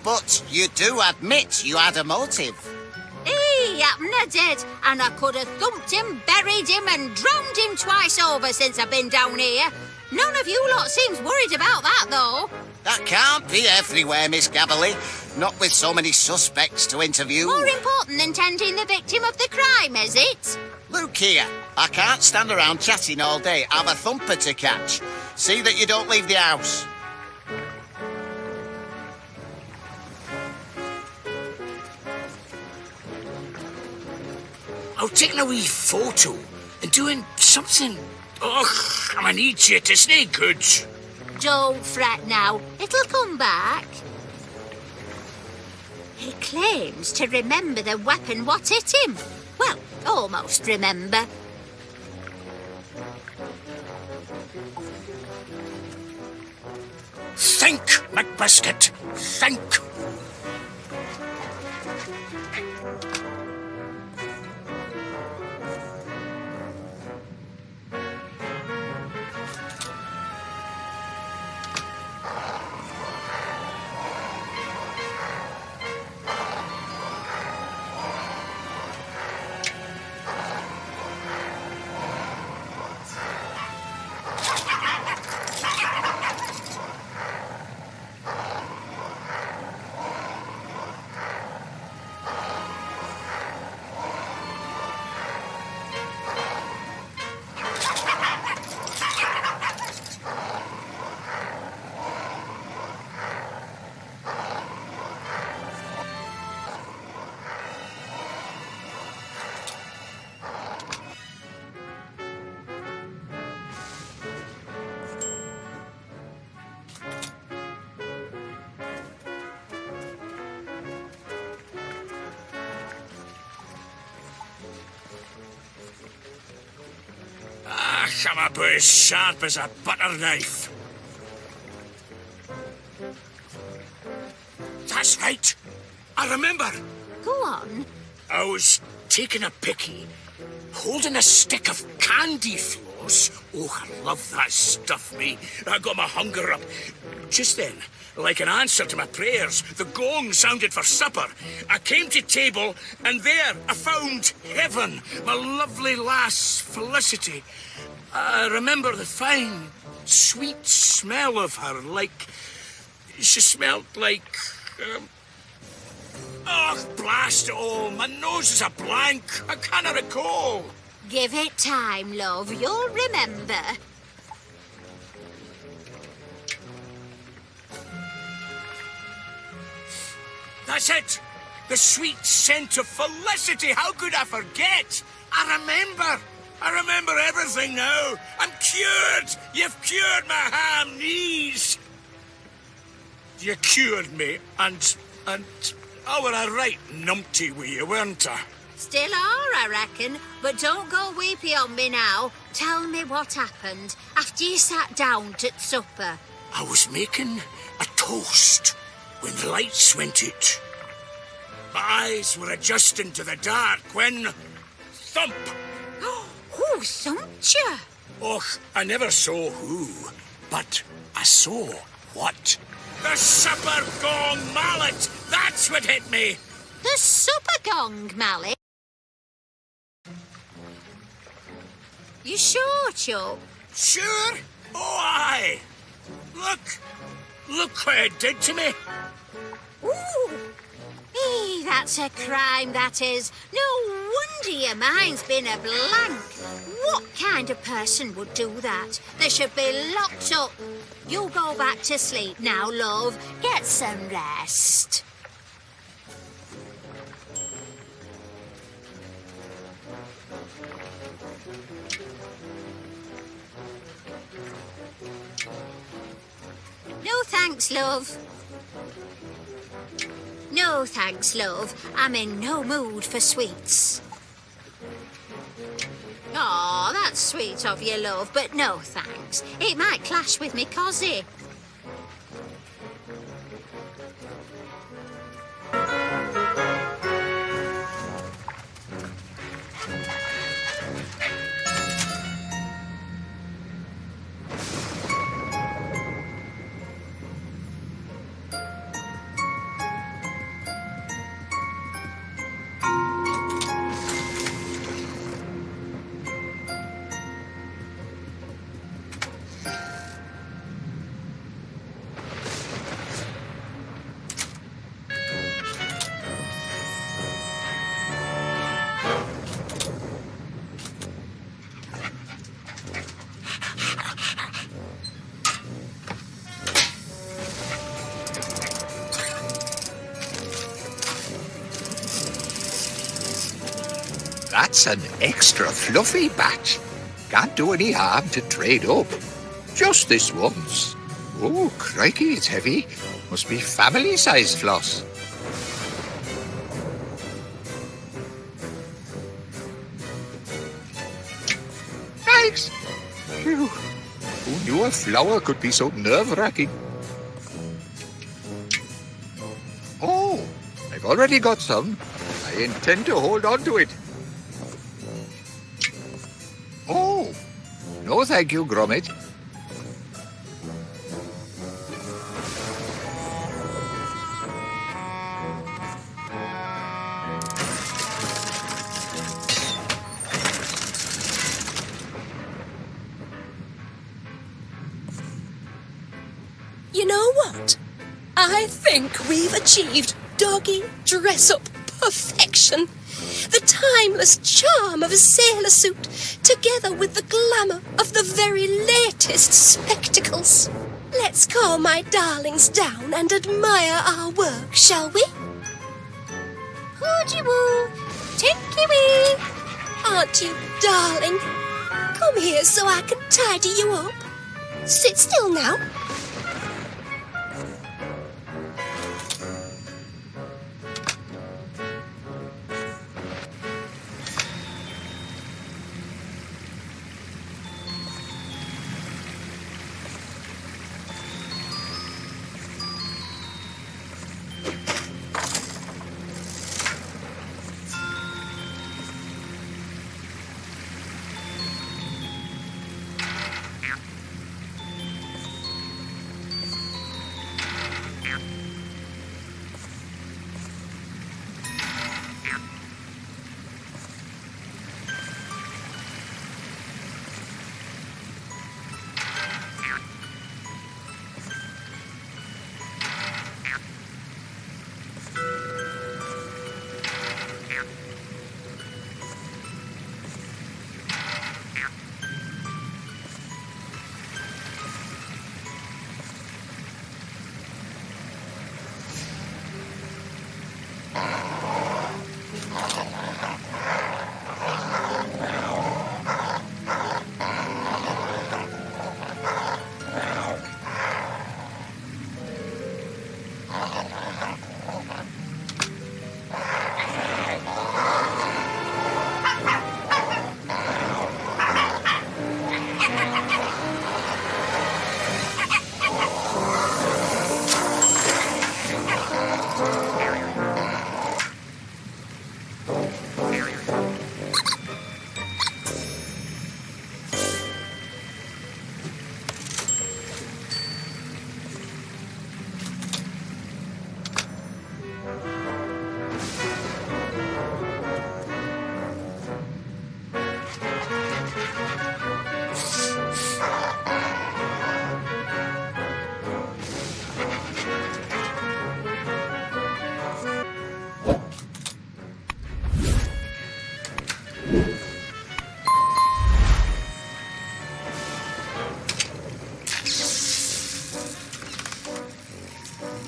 But you do admit you had a motive. He happened I did, and I could have thumped him, buried him, and drowned him twice over since I've been down here. None of you lot seems worried about that, though. That can't be everywhere, Miss Gabberly. Not with so many suspects to interview. More important than tending the victim of the crime, is it? Look here, I can't stand around chatting all day. I've a thumper to catch. See that you don't leave the house. I'll taking a wee photo and doing something. Oh, I'm an idiot, isn't it good? Don't fret now, it'll come back. He claims to remember the weapon what hit him. Well, almost remember. Think, McBiscuit, think. I'm about as sharp as a butter knife. That's right. I remember. Go on. I was taking a picky, holding a stick of candy floss. Oh, I love that stuff, me. I got my hunger up. Just then, like an answer to my prayers, the gong sounded for supper. I came to table, and there I found Heaven, my lovely lass, Felicity. I remember the fine, sweet smell of her, like... She smelled like... Oh, blast it all. My nose is a blank. I cannot recall. Give it time, love. You'll remember. That's it. The sweet scent of Felicity. How could I forget? I remember everything now. I'm cured. You've cured my ham knees. You cured me, and I were a right numpty with you, weren't I? Still are, I reckon. But don't go weepy on me now. Tell me what happened after you sat down at supper. I was making a toast when the lights went out. My eyes were adjusting to the dark when... Thump! Who thumped you? Och, I never saw who, but I saw what. The supper gong mallet! That's what hit me! The supper gong mallet? You sure, Chuck? Sure? Oh, aye. Look what it did to me. Ooh! That's a crime, that is. No wonder your mind's been a blank. What kind of person would do that? They should be locked up. You go back to sleep now, love. Get some rest. No thanks, love. No thanks, love. I'm in no mood for sweets. Aw, that's sweet of you, love, but no thanks. It might clash with me cosy. That's an extra fluffy batch. Can't do any harm to trade up. Just this once. Oh, crikey, it's heavy. Must be family-sized floss. Thanks. Phew. Who knew a flower could be so nerve-wracking? Oh, I've already got some. I intend to hold on to it. Oh, no thank you, Gromit. You know what? I think we've achieved doggy dress-up perfection. The timeless charm of a sailor suit, together with the glamour of the very latest spectacles. Let's calm my darlings down and admire our work, shall we? Hoogie-woo, tinky-wee. Aren't you darling? Come here so I can tidy you up. Sit still now.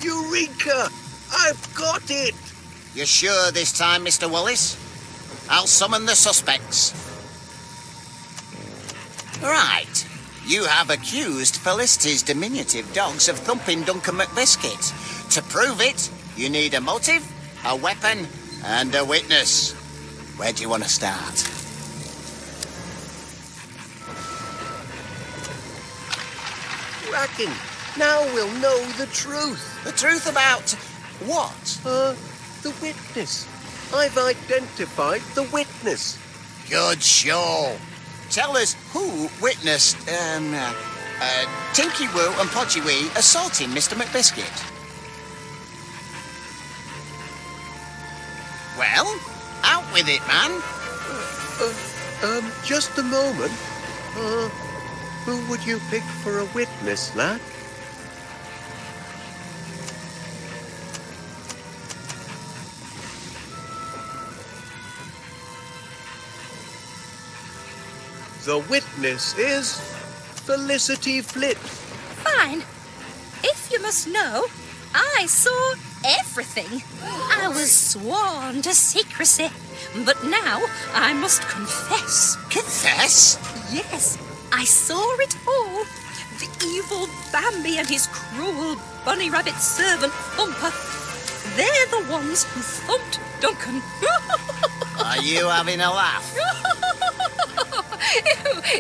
Eureka! I've got it! You sure this time, Mr. Wallace? I'll summon the suspects. Right. You have accused Felicity's diminutive dogs of thumping Duncan McBiscuit. To prove it, you need a motive, a weapon, and a witness. Where do you want to start? Cracking! Now we'll know the truth. The truth about what? The witness. I've identified the witness. Good show. Tell us who witnessed, Tinky Woo and Podgy Wee assaulting Mr. McBiscuit. Well, out with it, man. Just a moment. Who would you pick for a witness, lad? The witness is Felicity Flit. Fine. If you must know, I saw everything. I was sworn to secrecy. But now I must confess. Confess? Yes, I saw it all. The evil Bambi and his cruel bunny rabbit servant Thumper. They're the ones who thumped Duncan. Are you having a laugh?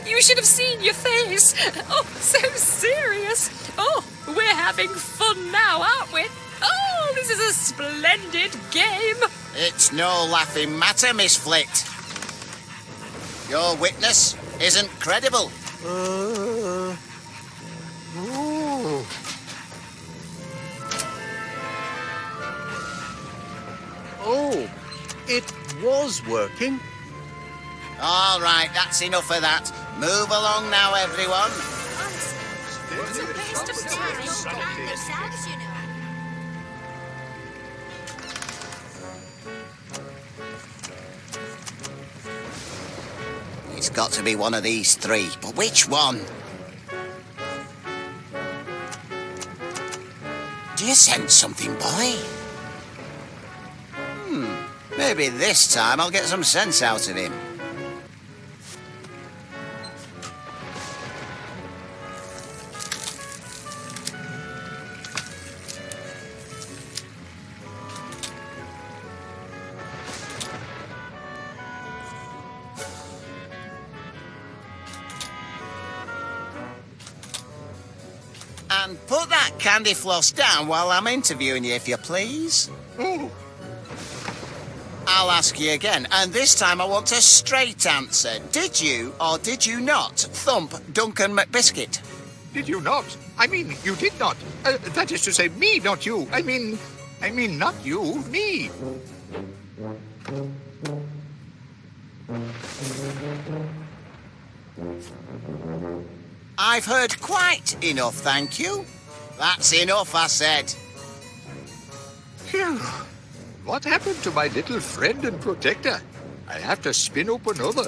You should have seen your face. Oh, so serious. Oh, we're having fun now, aren't we? Oh, this is a splendid game. It's no laughing matter, Miss Flit. Your witness isn't credible. Oh. Oh, it was working. All right, that's enough of that. Move along now, everyone. It's a waste of time. Themselves, you know. It's got to be one of these three, but which one? Do you sense something, boy? Maybe this time I'll get some sense out of him. And put that candy floss down while I'm interviewing you, if you please. Oh, I'll ask you again, and this time I want a straight answer. Did you or did you not thump Duncan McBiscuit? did you not? I mean, you did not. That is to say, me, not you. I mean, not you, me. I've heard quite enough, thank you. That's enough, I said. Phew. What happened to my little friend and protector? I have to spin up another.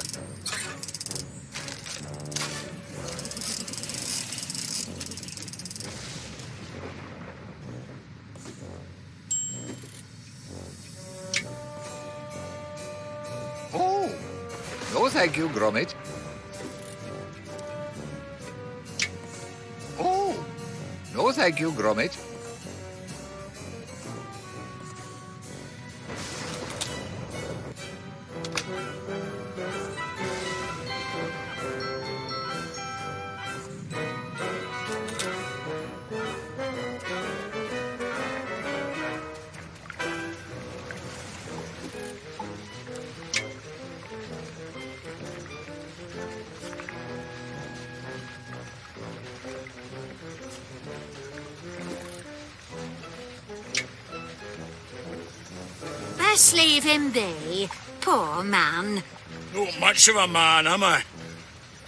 Oh, no thank you, Gromit. Oh, no thank you, Gromit. Best leave him be, poor man. Not much of a man, am I?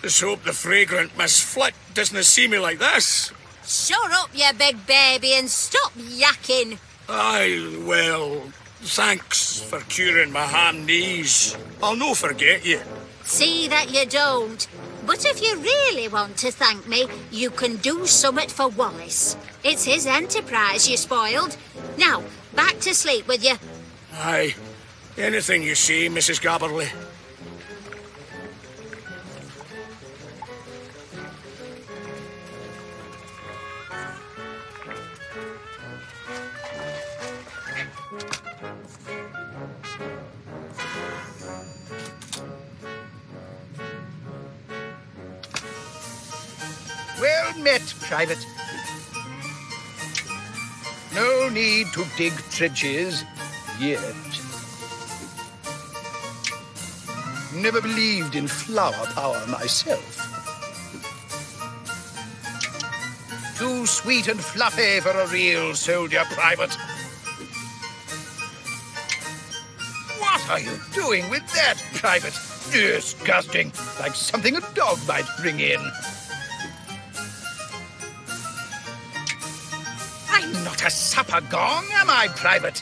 Just hope the fragrant Miss Flit doesn't see me like this. Shut up, you big baby, and stop yakking. Aye, well, thanks for curing my ham knees. I'll no forget you. See that you don't. But if you really want to thank me, you can do summit for Wallace. It's his enterprise you spoiled. Now, back to sleep with you. Aye, anything you say, Mrs. Gabberley. Well met, Private. No need to dig trenches yet. Never believed in flower power myself. Too sweet and fluffy for a real soldier, Private. What are you doing with that, Private? Disgusting, like something a dog might bring in. I'm not a supper gong, am I, Private?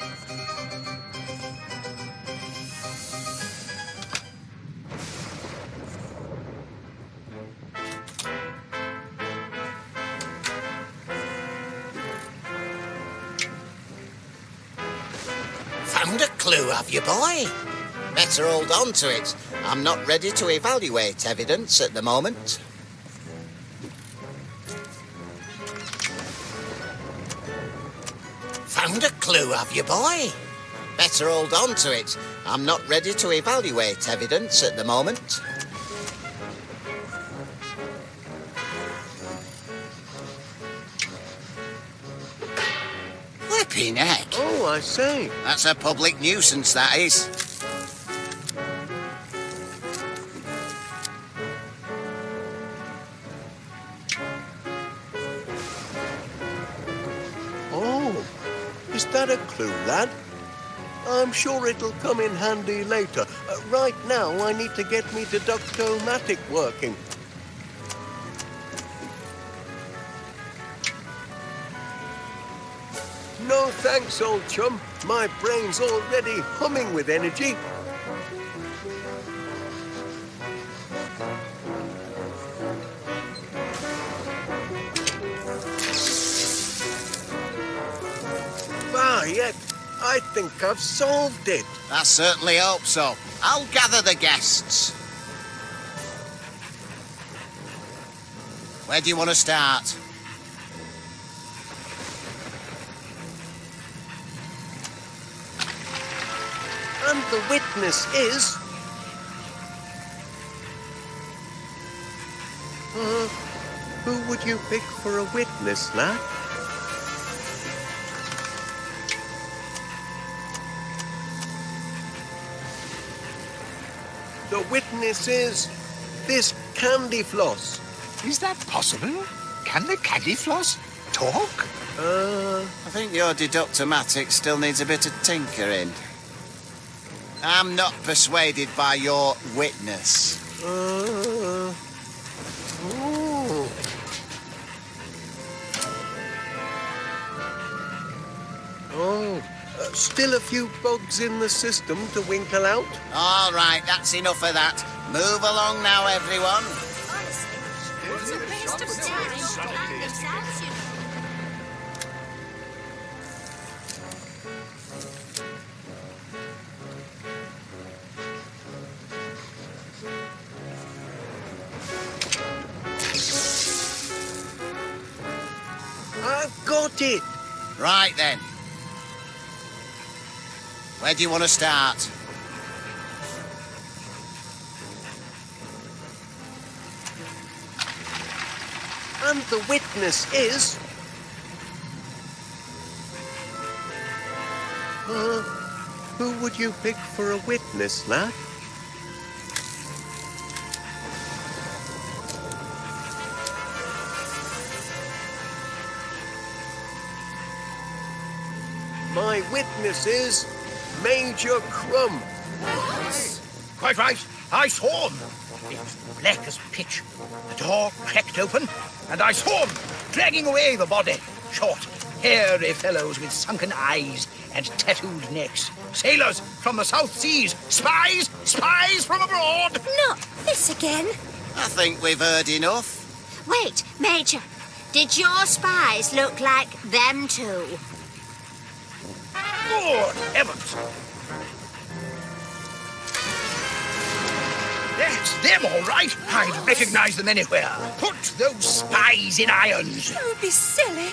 Found a clue, have you, boy? Better hold on to it. I'm not ready to evaluate evidence at the moment. Found a clue, have you, boy? Better hold on to it. I'm not ready to evaluate evidence at the moment. Flipping heck. Oh, I see. That's a public nuisance, that is. Oh, is that a clue, lad? I'm sure it'll come in handy later. Right now, I need to get me deductomatic working. No thanks, old chum. My brain's already humming with energy. Yet, I think I've solved it. I certainly hope so. I'll gather the guests. Where do you want to start? And the witness is... who would you pick for a witness, lad? The witness is this candy floss. Is that possible? Can the candy floss talk? I think your deductomatic still needs a bit of tinkering. I'm not persuaded by your witness. Still a few bugs in the system to winkle out. All right, that's enough of that. Move along now, everyone. It's a waste of time to plan this out, you know. I've got it. Right then. Where do you want to start? And the witness is... who would you pick for a witness, lad? My witness is Major Crumb. Quite right. I saw him. It was black as pitch. The door cracked open, and I saw him dragging away the body. Short, hairy fellows with sunken eyes and tattooed necks. Sailors from the South Seas. Spies! Spies from abroad! Not this again. I think we've heard enough. Wait, Major. Did your spies look like them two? Good heavens! That's them, all right. I'd recognize them anywhere. Put those spies in irons. Don't be silly.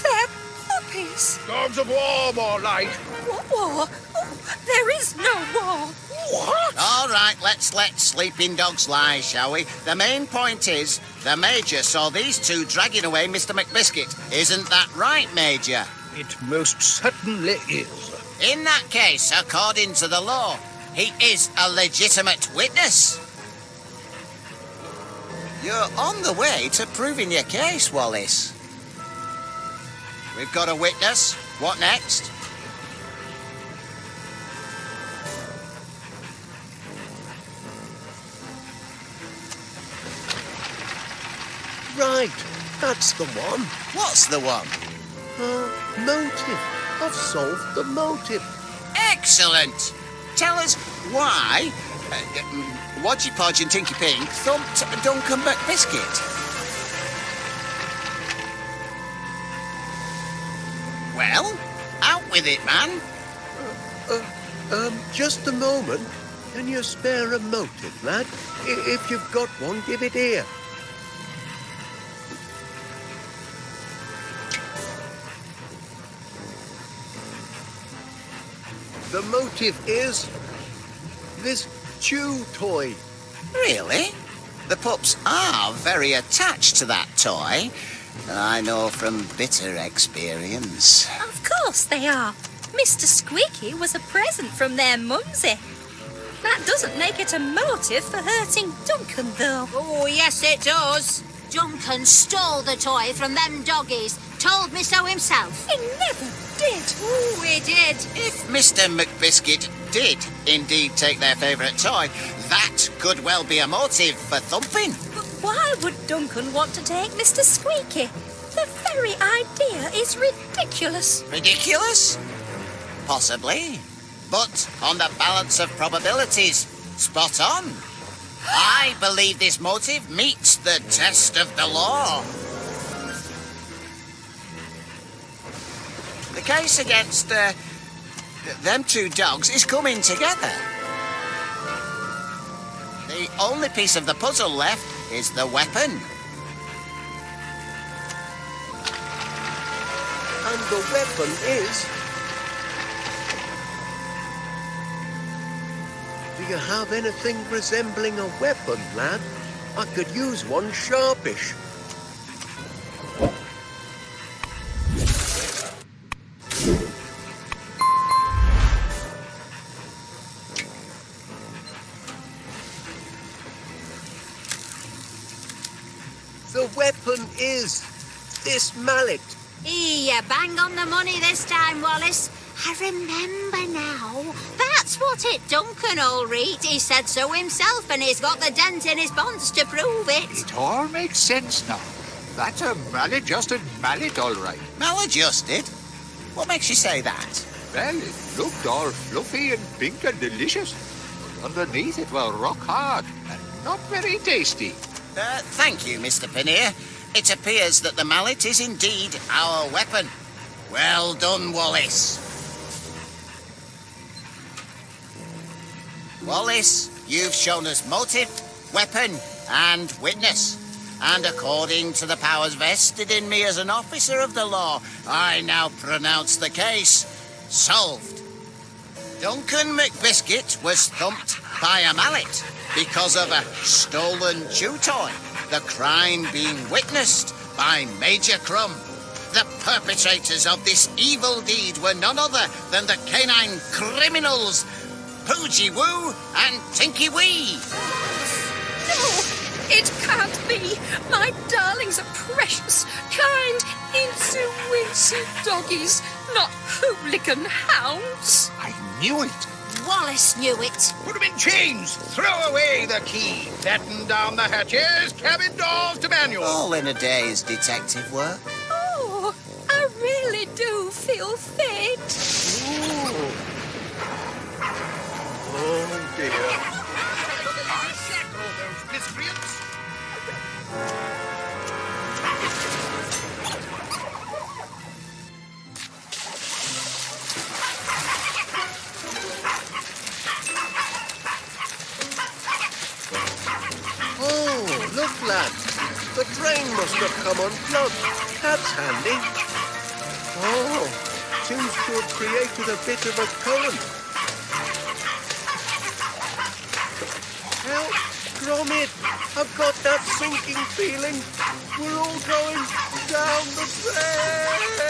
They're puppies. Dogs of war, more like. What war? Oh, there is no war. What? All right, let's let sleeping dogs lie, shall we? The main point is, the Major saw these two dragging away Mr. McBiscuit. Isn't that right, Major? It most certainly is. In that case, according to the law, he is a legitimate witness. You're on the way to proving your case, Wallace. We've got a witness. What next? Right, that's the one. What's the one? Motive. I've solved the motive. Excellent. Tell us why Wodgy Podge and Tinky Pink thumped Duncan McBiscuit. Well, out with it, man. Just a moment. Can you spare a motive, lad? If you've got one, give it here. The motive is this chew toy. Really? The pups are very attached to that toy. I know from bitter experience. Of course they are. Mr. Squeaky was a present from their mumsy. That doesn't make it a motive for hurting Duncan, though. Oh, yes, it does. Duncan stole the toy from them doggies. Told me so himself. He never did. Oh, he did. If Mr. McBiscuit did indeed take their favourite toy, that could well be a motive for thumping. But why would Duncan want to take Mr. Squeaky? The very idea is ridiculous. Ridiculous? Possibly. But on the balance of probabilities, spot on. I believe this motive meets the test of the law. The case against them two dogs is coming together. The only piece of the puzzle left is the weapon. And the weapon is... Do you have anything resembling a weapon, lad? I could use one sharpish. The weapon is this mallet. You bang on the money this time, Wallace. I remember now. That's what it Duncan all read. He said so himself, and he's got the dent in his bonds to prove it. It all makes sense now. That's a maladjusted mallet, all right. Maladjusted? What makes you say that? Well, it looked all fluffy and pink and delicious. But underneath it was rock hard and not very tasty. Thank you, Mr. Pannier. It appears that the mallet is indeed our weapon. Well done, Wallace. Wallace, you've shown us motive, weapon, and witness. And according to the powers vested in me as an officer of the law, I now pronounce the case solved. Duncan McBiscuit was thumped by a mallet because of a stolen chew toy, the crime being witnessed by Major Crumb. The perpetrators of this evil deed were none other than the canine criminals Poogie Woo and Tinky Wee. No, it can't be. My darlings are precious, kind, incy-wincy doggies, not hooligan hounds. I knew it. Wallace knew it. Put 'em in chains. Throw away the key. Batten down the hatches. Cabin doors to manual. All in a day's detective work. Oh, I really do feel fit. Oh, dear. I'll shackle those miscreants. Oh, look, lad. The drain must have come unplugged. That's handy. Oh, seems to have created a bit of a current. Help, Gromit. I've got that sinking feeling. We're all going down the drain.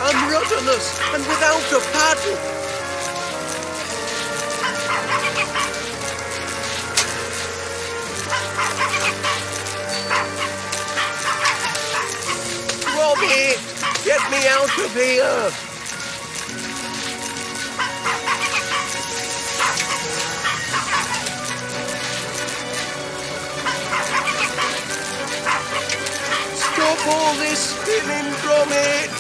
I'm rudderless and without a paddle. Get me out of here! Stop all this spinning, Gromit!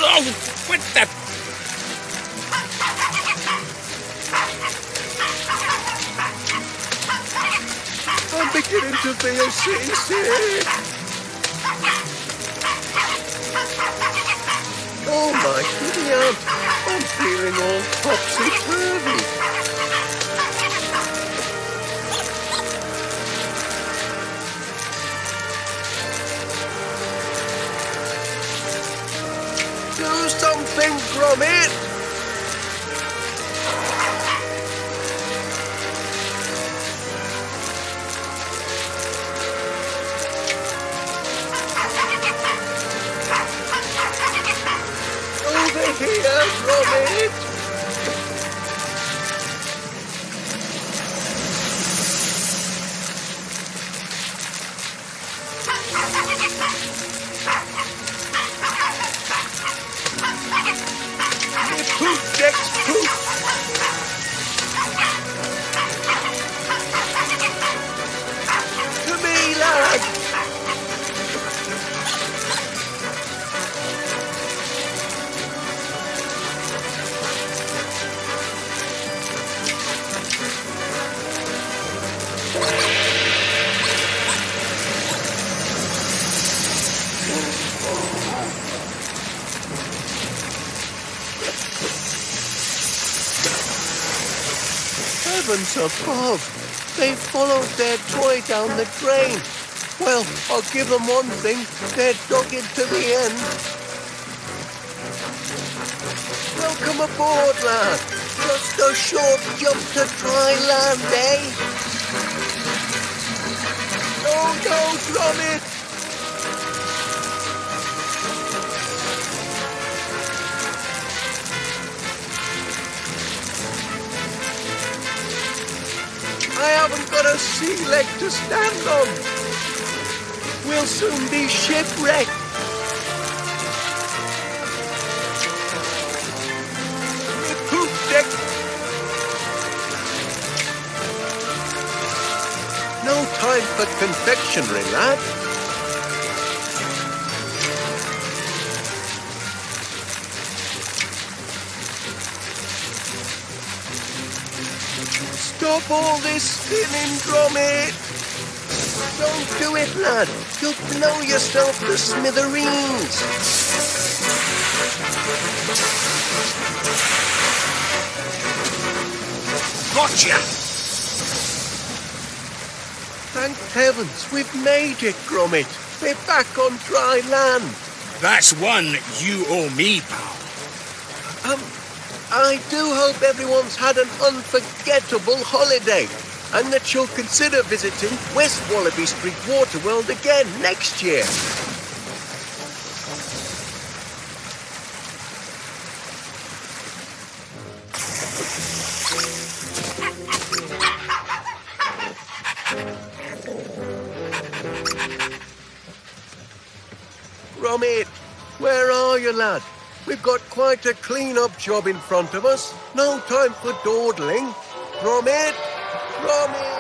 Oh, what the... I'm beginning to feel seasick. Oh my goody aunt, I'm feeling all topsy-turvy. Do something, Gromit! Over here, Gromit! Poop decks, poop! To me, lad! Heavens above! They followed their toy down the drain. Well, I'll give them one thing. They're dogged to the end. Welcome aboard, lad. Just a short jump to dry land, eh? Oh no, Gromit! I haven't got a sea leg to stand on. We'll soon be shipwrecked. Me poop deck. No time for confectionery, lad. Stop all this spinning, Gromit! Don't do it, lad. You'll blow yourself to smithereens. Gotcha! Thank heavens, we've made it, Gromit. We're back on dry land. That's one you owe me, pal. I do hope everyone's had an unforgettable holiday and that you'll consider visiting West Wallaby Street Waterworld again next year. Gromit, where are you, lad? We've got quite a clean-up job in front of us. No time for dawdling. Gromit! Gromit!